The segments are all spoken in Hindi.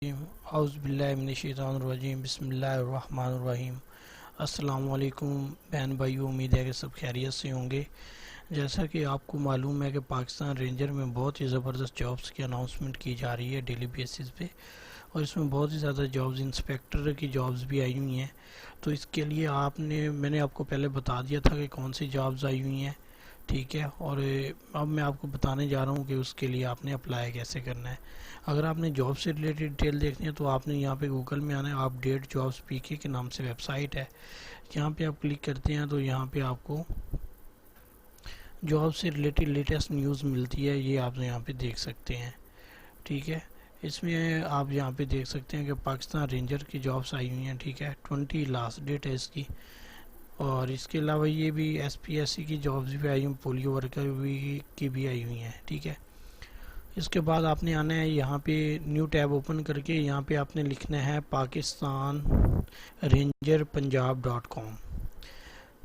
औज़ुबिल्लाहिमिनश्शैतानिर्रजीम बिस्मिल्लाहिर्रहमानिर्रहीम। अस्सलाम वालेकुम बहन भाइयों, उम्मीद है कि सब खैरियत से होंगे। जैसा कि आपको मालूम है कि पाकिस्तान रेंजर में बहुत ही ज़बरदस्त जॉब्स की अनाउंसमेंट की जा रही है डेली बेसिस पे, और इसमें बहुत ही ज़्यादा जॉब्स, इंस्पेक्टर की जॉब्स भी आई हुई हैं। तो इसके लिए मैंने आपको पहले बता दिया था कि कौन सी जॉब्स आई हुई हैं, ठीक है। और अब मैं आपको बताने जा रहा हूँ कि उसके लिए आपने अप्लाई कैसे करना है। अगर आपने जॉब से रिलेटेड डिटेल देखनी है तो आपने यहाँ पे गूगल में आना है। अपडेट जॉब्स पीके के नाम से वेबसाइट है, यहाँ पे आप क्लिक करते हैं तो यहाँ पे आपको जॉब से रिलेटेड लेटेस्ट न्यूज़ मिलती है, ये आप यहाँ पे देख सकते हैं, ठीक है। इसमें आप यहाँ पे देख सकते हैं कि पाकिस्तान रेंजर की जॉब्स आई हुई हैं, ठीक है। 20 लास्ट डेट है इसकी। और इसके अलावा ये भी SPSC की जॉब्स भी आई हुई, पोलियो वर्कर की भी आई हुई हैं, ठीक है। इसके बाद आपने आना है यहाँ पे न्यू टैब ओपन करके, यहाँ पे आपने लिखना है पाकिस्तान रेंजर पंजाब.com।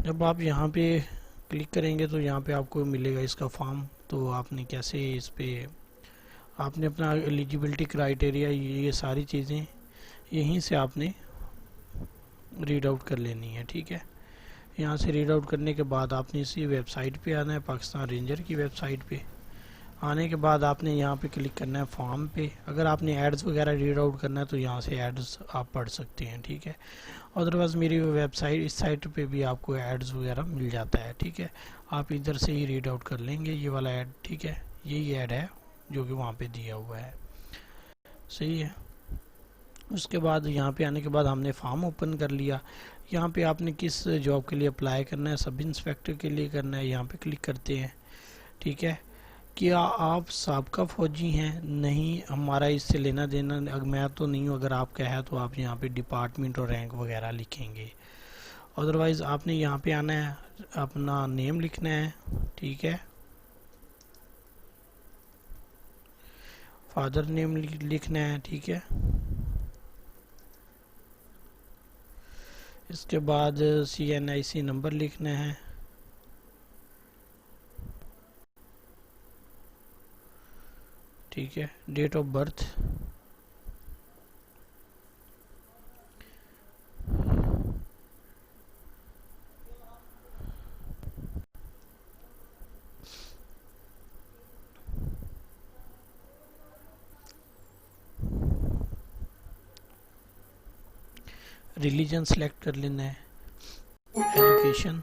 जब आप यहाँ पे क्लिक करेंगे तो यहाँ पे आपको मिलेगा इसका फॉर्म। तो आपने कैसे इस पे आपने अपना एलिजिबिलिटी क्राइटेरिया, ये सारी चीज़ें यहीं से आपने रीड आउट कर लेनी है, ठीक है। यहाँ से रीड आउट करने के बाद आपने इसी वेबसाइट पे आना है, पाकिस्तान रेंजर की वेबसाइट पे। आने के बाद आपने यहाँ पे क्लिक करना है फॉर्म पे। अगर आपने एड्स वगैरह रीड आउट करना है तो यहाँ से एड्स आप पढ़ सकते हैं, ठीक है। अदरवाइज़ मेरी वेबसाइट, इस साइट पे भी आपको एड्स वगैरह मिल जाता है, ठीक है। आप इधर से ही रीड आउट कर लेंगे ये वाला ऐड, ठीक है। यही ऐड है जो कि वहाँ पे दिया हुआ है, सही है। उसके बाद यहाँ पे आने के बाद हमने फॉर्म ओपन कर लिया। यहाँ पे आपने किस जॉब के लिए अप्लाई करना है, सब इंस्पेक्टर के लिए करना है, यहाँ पे क्लिक करते हैं, ठीक है। क्या आप साबका फौजी हैं? नहीं, हमारा इससे लेना देना, मैं तो नहीं हूँ। अगर आपका है तो आप यहाँ पे डिपार्टमेंट और रैंक वगैरह लिखेंगे। अदरवाइज़ आपने यहाँ पे आना है, अपना नेम लिखना है, ठीक है। फादर नेम लिखना है, ठीक है। इसके बाद CNIC नंबर लिखना है, ठीक है। Date of birth, religion select कर लेना है, एजुकेशन,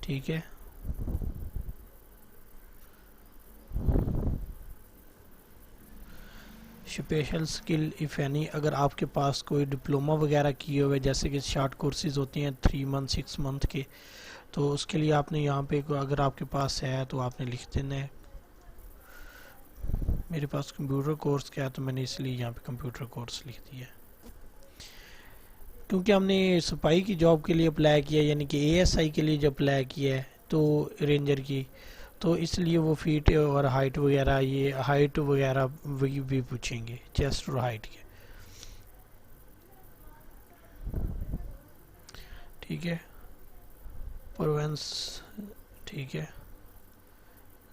ठीक है। स्पेशल स्किल इफ़ एनी, अगर आपके पास कोई डिप्लोमा वगैरह किए हुए, जैसे कि शॉर्ट कोर्सेज होती हैं 3 मंथ 6 मंथ के, तो उसके लिए आपने यहाँ पे अगर आपके पास है तो आपने लिख देना है। मेरे पास कंप्यूटर कोर्स क्या है तो मैंने इसलिए यहाँ पे कंप्यूटर कोर्स लिख दिया। क्योंकि हमने सिपाही की जॉब के लिए अप्लाई किया, यानी कि ASI के लिए जब अप्लाई किया है तो रेंजर की, तो इसलिए वो फीट और हाइट वगैरह, ये हाइट वगैरह भी पूछेंगे, चेस्ट और हाइट के, ठीक है। प्रोवेंस, ठीक है।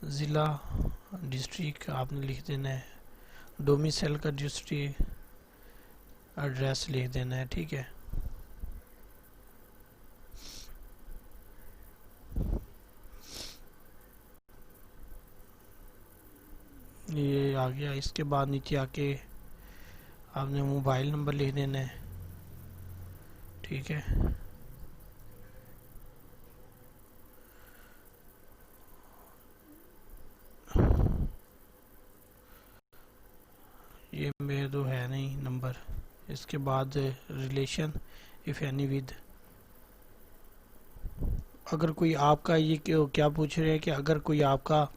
ज़िला, डिस्ट्रिक्ट आपने लिख देना है। डोमिसाइल का डिस्ट्रिक्ट एड्रेस लिख देना है, ठीक है। ये आ गया। इसके बाद नीचे आके आपने मोबाइल नंबर लिख देना है, ठीक है। ये मेरे तो है नहीं नंबर। इसके बाद रिलेशन इफ़ एनी विद, अगर कोई आपका, ये क्या पूछ रहे हैं कि अगर कोई आपका,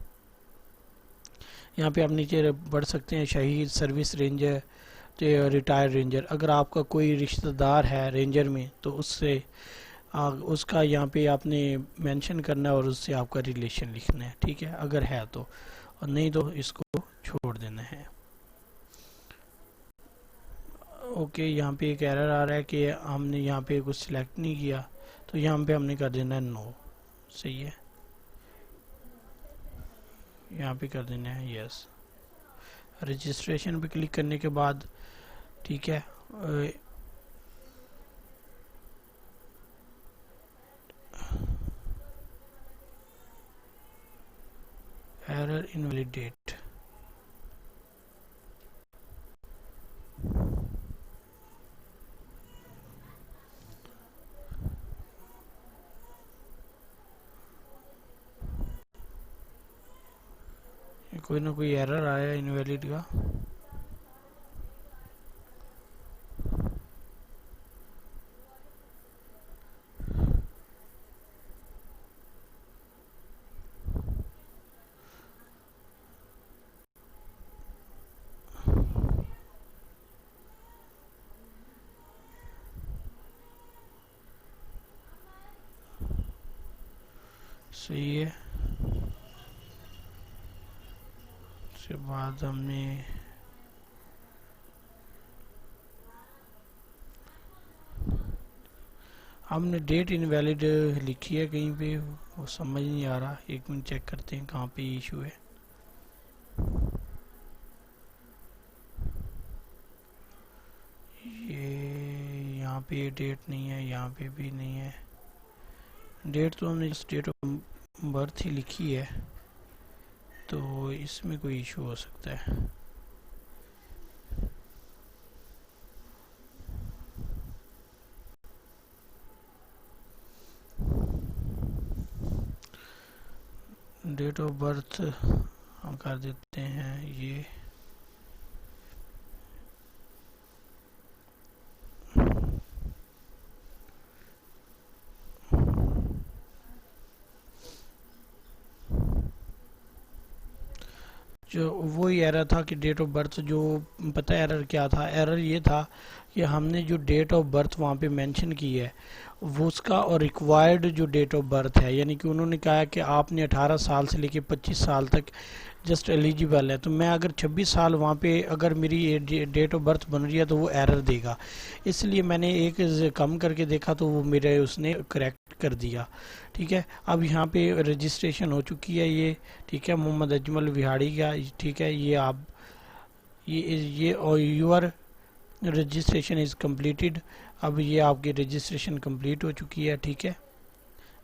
यहाँ पे आप नीचे बढ़ सकते हैं, शहीद, सर्विस रेंजर, रिटायर्ड रेंजर। अगर आपका कोई रिश्तेदार है रेंजर में तो उससे उसका यहाँ पे आपने मेंशन करना है और उससे आपका रिलेशन लिखना है, ठीक है, अगर है तो। और नहीं तो इसको छोड़ देना है। ओके, यहाँ पे एक एरर आ रहा है कि हमने यहाँ पे कुछ सिलेक्ट नहीं किया, तो यहाँ पे हमने कर देना है नो, सही है। यहाँ पे कर देना है यस। रजिस्ट्रेशन पे क्लिक करने के बाद ठीक है एरर इनवैलिडेट, कोई ना कोई एरर आया इनवैलिड का। सही है। उसके बाद हमने डेट इनवैलिड लिखी है कहीं पे, वो समझ नहीं आ रहा। एक मिनट चेक करते हैं कहाँ पे इशू है। ये यहाँ पे ये डेट नहीं है, यहाँ पे भी नहीं है डेट। तो हमने इस डेट ऑफ बर्थ ही लिखी है, तो इसमें कोई इशू हो सकता है। डेट ऑफ बर्थ हम कर देते हैं ये, जो वही एरर था कि डेट ऑफ बर्थ जो, पता है एरर क्या था? एरर ये था कि हमने जो डेट ऑफ बर्थ वहाँ पे मेंशन की है वो उसका और रिक्वायर्ड जो डेट ऑफ बर्थ है, यानी कि उन्होंने कहा कि आपने 18 साल से लेके 25 साल तक जस्ट एलिजिबल है। तो मैं अगर 26 साल वहाँ पे अगर मेरी डेट ऑफ बर्थ बन रही है तो वो एरर देगा। इसलिए मैंने एक कम करके देखा तो वो मेरे उसने करेक्ट कर दिया। ठीक है, अब यहाँ पे रजिस्ट्रेशन हो चुकी है ये। ठीक है, मोहम्मद अजमल विहाड़ी का। ठीक है, ये आप ये और यूर रजिस्ट्रेशन इज़ कम्प्लीटेड। अब ये आपकी रजिस्ट्रेशन कंप्लीट हो चुकी है। ठीक है,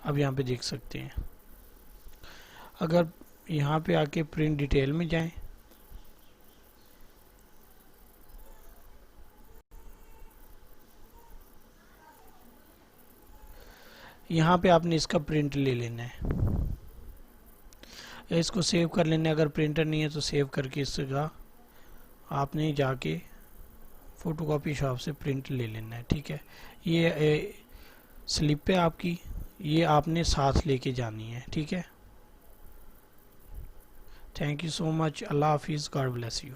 अब यहाँ पे देख सकते हैं। अगर यहाँ पे आके प्रिंट डिटेल में जाएं, यहाँ पे आपने इसका प्रिंट ले लेना है, इसको सेव कर लेना है। अगर प्रिंटर नहीं है तो सेव करके इसका आपने जाके फोटोकॉपी शॉप से प्रिंट ले लेना है। ठीक है, ये स्लिप है आपकी, ये आपने साथ लेके जानी है। ठीक है, थैंक यू सो मच। अल्लाह हाफिज़, गॉड ब्लेस यू।